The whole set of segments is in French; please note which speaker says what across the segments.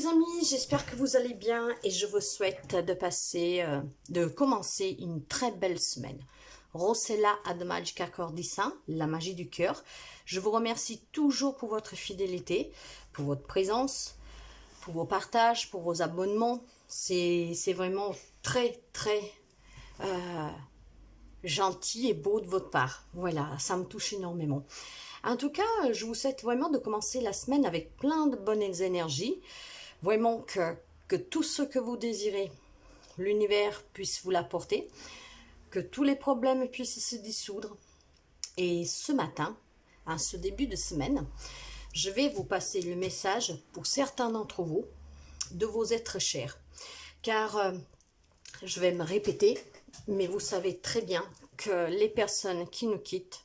Speaker 1: amis, j'espère que vous allez bien et je vous souhaite de commencer une très belle semaine. Rossella ad Magica Cordissa, la magie du cœur. Je vous remercie toujours pour votre fidélité, pour votre présence, pour vos partages, pour vos abonnements. C'est vraiment très gentil et beau de votre part. Voilà, ça me touche énormément. En tout cas, je vous souhaite vraiment de commencer la semaine avec plein de bonnes énergies. Vraiment que tout ce que vous désirez, l'univers puisse vous l'apporter. Que tous les problèmes puissent se dissoudre. Et ce matin, en ce début de semaine, je vais vous passer le message pour certains d'entre vous, de vos êtres chers. Car je vais me répéter, mais vous savez très bien que les personnes qui nous quittent,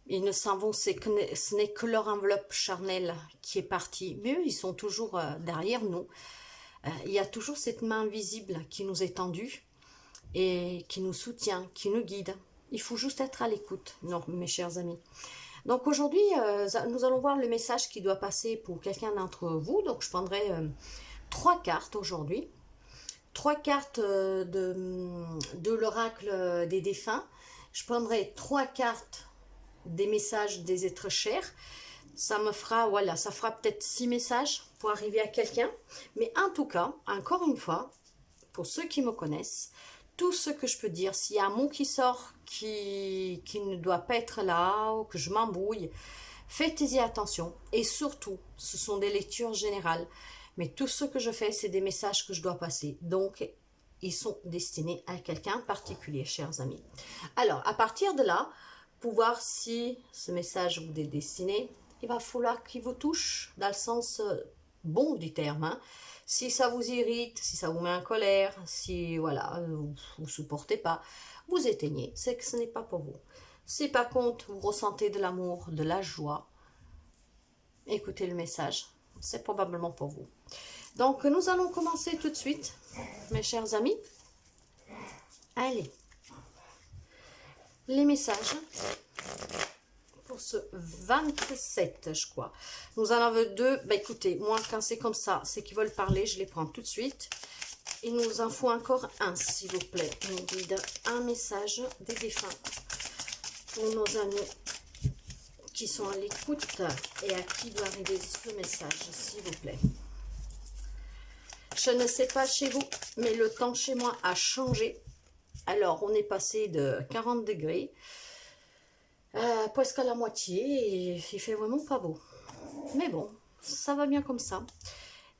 Speaker 1: ils ne s'en vont, ce n'est que leur enveloppe charnelle qui est partie. Mais eux, ils sont toujours derrière nous. Il y a toujours cette main invisible qui nous est tendue et qui nous soutient, qui nous guide. Il faut juste être à l'écoute, non, mes chers amis. Donc aujourd'hui, nous allons voir le message qui doit passer pour quelqu'un d'entre vous. Donc je prendrai 3 cartes aujourd'hui. 3 cartes de l'oracle des défunts. Je prendrai 3 cartes des messages des êtres chers. Ça me fera, voilà, ça fera peut-être 6 messages pour arriver à quelqu'un. Mais en tout cas, encore une fois, pour ceux qui me connaissent, tout ce que je peux dire, s'il y a un mot qui sort qui ne doit pas être là, ou que je m'embrouille, faites-y attention. Et surtout, ce sont des lectures générales. Mais tout ce que je fais, c'est des messages que je dois passer. Donc, ils sont destinés à quelqu'un particulier, chers amis. Alors, à partir de là, pour voir si ce message vous est destiné, il va falloir qu'il vous touche dans le sens bon du terme. Hein. Si ça vous irrite, si ça vous met en colère, si voilà, vous ne supportez pas, vous éteignez, c'est que ce n'est pas pour vous. Si par contre vous ressentez de l'amour, de la joie, écoutez le message, c'est probablement pour vous. Donc nous allons commencer tout de suite, mes chers amis. Allez, les messages pour ce 27, je crois. Nous en avons 2. Bah écoutez, moi quand c'est comme ça, c'est qu'ils veulent parler, je les prends tout de suite. Il nous en faut encore un, s'il vous plaît. Nous guide un message des défunts pour nos amis qui sont à l'écoute et à qui doit arriver ce message, s'il vous plaît. Je ne sais pas chez vous, mais le temps chez moi a changé. Alors, on est passé de 40 degrés presque à la moitié et il fait vraiment pas beau. Mais bon, ça va bien comme ça.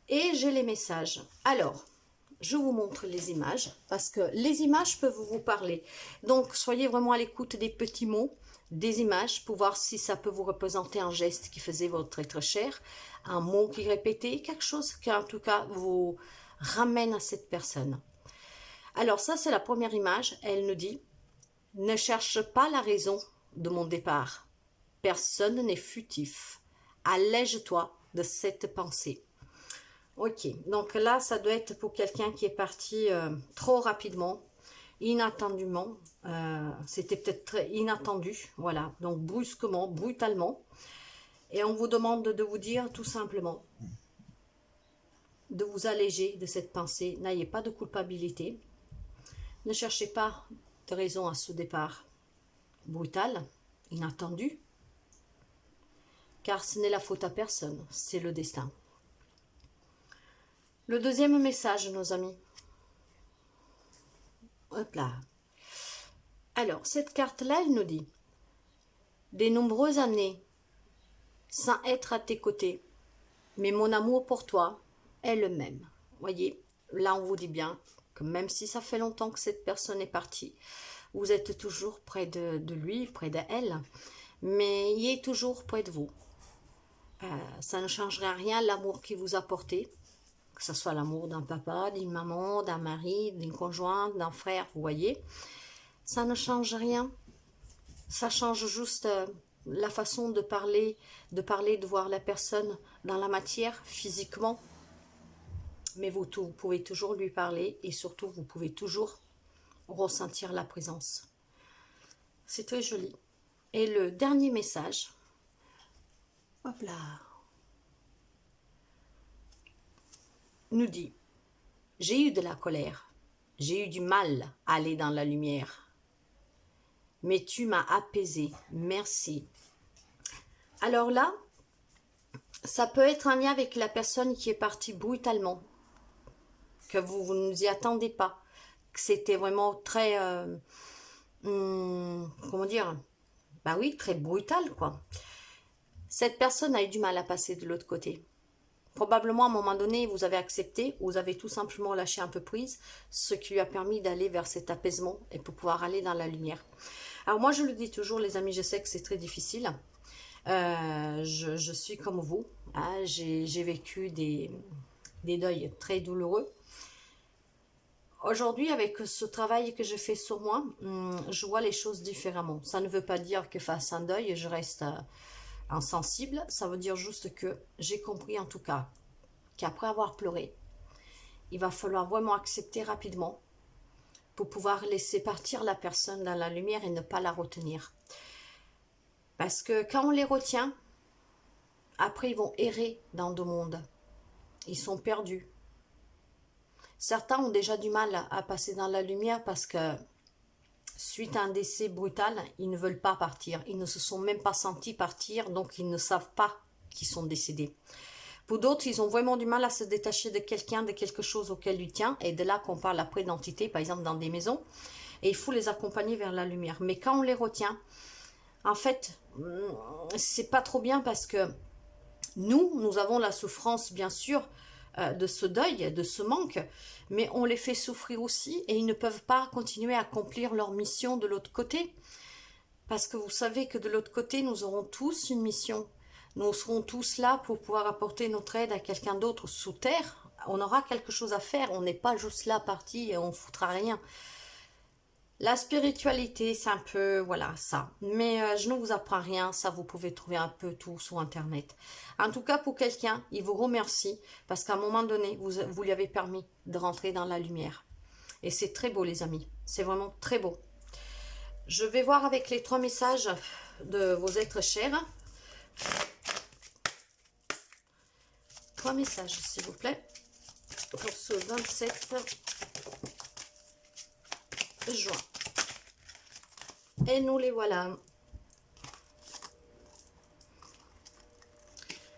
Speaker 1: Et j'ai les messages. Alors, je vous montre les images parce que les images peuvent vous parler. Donc, soyez vraiment à l'écoute des petits mots, des images pour voir si ça peut vous représenter un geste qui faisait votre être cher, un mot qui répétait, quelque chose qui en tout cas vous ramène à cette personne. Alors ça, c'est la première image. Elle nous dit « Ne cherche pas la raison de mon départ. Personne n'est futif. Allège-toi de cette pensée. » Ok, donc là, ça doit être pour quelqu'un qui est parti trop rapidement, inattendument. C'était peut-être très inattendu, voilà. Donc brusquement, brutalement. Et on vous demande de vous dire tout simplement, de vous alléger de cette pensée. N'ayez pas de culpabilité. Ne cherchez pas de raison à ce départ brutal, inattendu, car ce n'est la faute à personne, c'est le destin. Le deuxième message, nos amis. Hop là. Alors, cette carte-là, elle nous dit « Des nombreuses années sans être à tes côtés, mais mon amour pour toi est le même. » Voyez, là, on vous dit bien que même si ça fait longtemps que cette personne est partie, vous êtes toujours près de lui, près d'elle, mais il est toujours près de vous. Ça ne changerait rien l'amour qu'il vous a porté, que ce soit l'amour d'un papa, d'une maman, d'un mari, d'une conjointe, d'un frère, vous voyez. Ça ne change rien. Ça change juste la façon de parler, de voir la personne dans la matière, physiquement. Mais vous pouvez toujours lui parler et surtout, vous pouvez toujours ressentir la présence. C'est très joli. Et le dernier message, hop là. nous dit, j'ai eu de la colère, j'ai eu du mal à aller dans la lumière, mais tu m'as apaisé, merci. Alors là, ça peut être un lien avec la personne qui est partie brutalement, que vous ne vous y attendez pas, que c'était vraiment très, comment dire, bah oui, très brutal quoi. Cette personne a eu du mal à passer de l'autre côté. Probablement à un moment donné, vous avez accepté, vous avez tout simplement lâché un peu prise, ce qui lui a permis d'aller vers cet apaisement et pour pouvoir aller dans la lumière. Alors moi, je le dis toujours, les amis, je sais que c'est très difficile. Je suis comme vous, hein, j'ai vécu des deuils très douloureux. Aujourd'hui, avec ce travail que je fais sur moi, je vois les choses différemment. Ça ne veut pas dire que face à un deuil, je reste insensible. Ça veut dire juste que j'ai compris en tout cas qu'après avoir pleuré, il va falloir vraiment accepter rapidement pour pouvoir laisser partir la personne dans la lumière et ne pas la retenir. Parce que quand on les retient, après ils vont errer dans deux mondes. Ils sont perdus. Certains ont déjà du mal à passer dans la lumière parce que suite à un décès brutal, ils ne veulent pas partir. Ils ne se sont même pas sentis partir, donc ils ne savent pas qu'ils sont décédés. Pour d'autres, ils ont vraiment du mal à se détacher de quelqu'un, de quelque chose auquel ils tiennent. Et de là qu'on parle après d'entité, par exemple dans des maisons. Et il faut les accompagner vers la lumière. Mais quand on les retient, en fait, c'est pas trop bien parce que nous avons la souffrance, bien sûr, de ce deuil, de ce manque, mais on les fait souffrir aussi et ils ne peuvent pas continuer à accomplir leur mission de l'autre côté. Parce que vous savez que de l'autre côté, nous aurons tous une mission. Nous serons tous là pour pouvoir apporter notre aide à quelqu'un d'autre sous terre. On aura quelque chose à faire. On n'est pas juste là parti et on ne foutra rien. La spiritualité, c'est un peu, voilà, ça. Mais je ne vous apprends rien. Ça, vous pouvez trouver un peu tout sur Internet. En tout cas, pour quelqu'un, il vous remercie parce qu'à un moment donné, vous lui avez permis de rentrer dans la lumière. Et c'est très beau, les amis. C'est vraiment très beau. Je vais voir avec les 3 messages de vos êtres chers. 3 messages, s'il vous plaît, pour ce 27 juin. Et nous les voilà.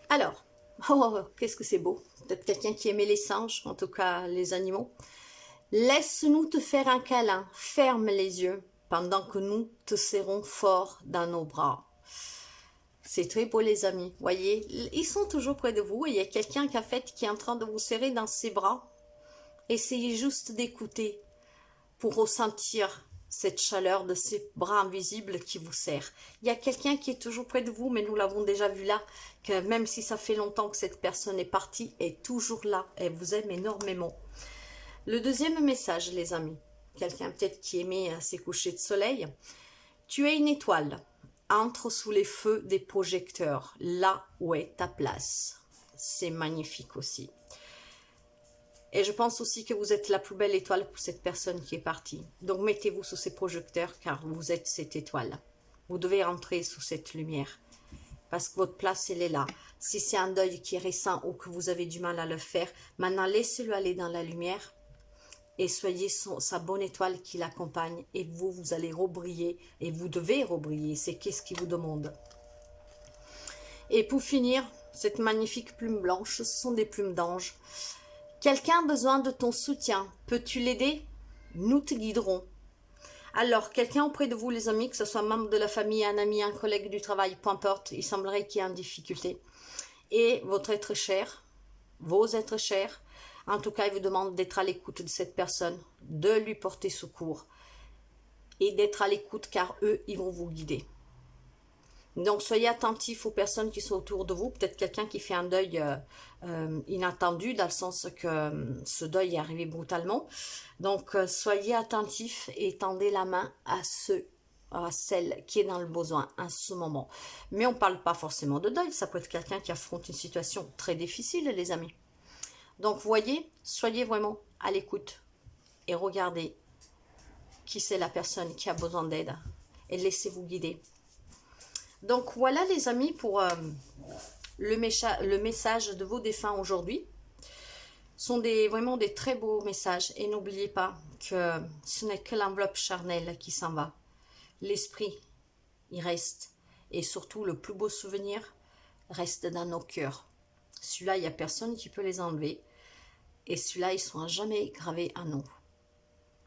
Speaker 1: Alors, oh, qu'est-ce que c'est beau. Peut-être quelqu'un qui aimait les singes, en tout cas les animaux. Laisse-nous te faire un câlin, ferme les yeux, pendant que nous te serrons fort dans nos bras. C'est très beau les amis, voyez, ils sont toujours près de vous et il y a quelqu'un qui est en train de vous serrer dans ses bras. Essayez juste d'écouter pour ressentir cette chaleur de ces bras invisibles qui vous serrent. Il y a quelqu'un qui est toujours près de vous, mais nous l'avons déjà vu là, que même si ça fait longtemps que cette personne est partie, elle est toujours là, elle vous aime énormément. Le deuxième message, les amis, quelqu'un peut-être qui aimait ses couchers de soleil. Tu es une étoile, entre sous les feux des projecteurs, là où est ta place. C'est magnifique aussi. Et je pense aussi que vous êtes la plus belle étoile pour cette personne qui est partie. Donc mettez-vous sous ces projecteurs car vous êtes cette étoile. Vous devez rentrer sous cette lumière parce que votre place, elle est là. Si c'est un deuil qui est récent ou que vous avez du mal à le faire, maintenant laissez-le aller dans la lumière. Et soyez sa bonne étoile qui l'accompagne. Et vous allez rebriller. Et vous devez rebriller. C'est qu'est-ce qu'il vous demande. Et pour finir, cette magnifique plume blanche, ce sont des plumes d'ange. Quelqu'un a besoin de ton soutien. Peux-tu l'aider? Nous te guiderons. Alors, quelqu'un auprès de vous, les amis, que ce soit un membre de la famille, un ami, un collègue du travail, peu importe, il semblerait qu'il y ait une difficulté. Et votre être cher, vos êtres chers, en tout cas, il vous demande d'être à l'écoute de cette personne, de lui porter secours et d'être à l'écoute car eux, ils vont vous guider. Donc, soyez attentifs aux personnes qui sont autour de vous. Peut-être quelqu'un qui fait un deuil inattendu, dans le sens que ce deuil est arrivé brutalement. Donc, soyez attentifs et tendez la main à celle qui est dans le besoin à ce moment. Mais on ne parle pas forcément de deuil. Ça peut être quelqu'un qui affronte une situation très difficile, les amis. Donc, voyez, soyez vraiment à l'écoute et regardez qui c'est la personne qui a besoin d'aide et laissez-vous guider. Donc, voilà les amis pour le message de vos défunts aujourd'hui. sont vraiment des très beaux messages. Et n'oubliez pas que ce n'est que l'enveloppe charnelle qui s'en va. L'esprit, il reste. Et surtout, le plus beau souvenir reste dans nos cœurs. Celui-là, il n'y a personne qui peut les enlever. Et celui-là, ils sont à jamais gravés en nous.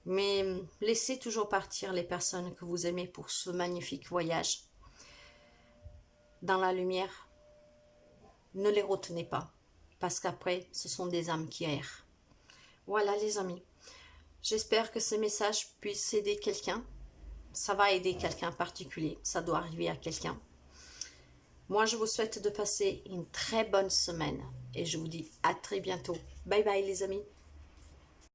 Speaker 1: Mais laissez toujours partir les personnes que vous aimez pour ce magnifique voyage. Dans la lumière, ne les retenez pas. Parce qu'après, ce sont des âmes qui errent. Voilà les amis. J'espère que ce message puisse aider quelqu'un. Ça va aider quelqu'un en particulier. Ça doit arriver à quelqu'un. Moi, je vous souhaite de passer une très bonne semaine. Et je vous dis à très bientôt. Bye bye les amis.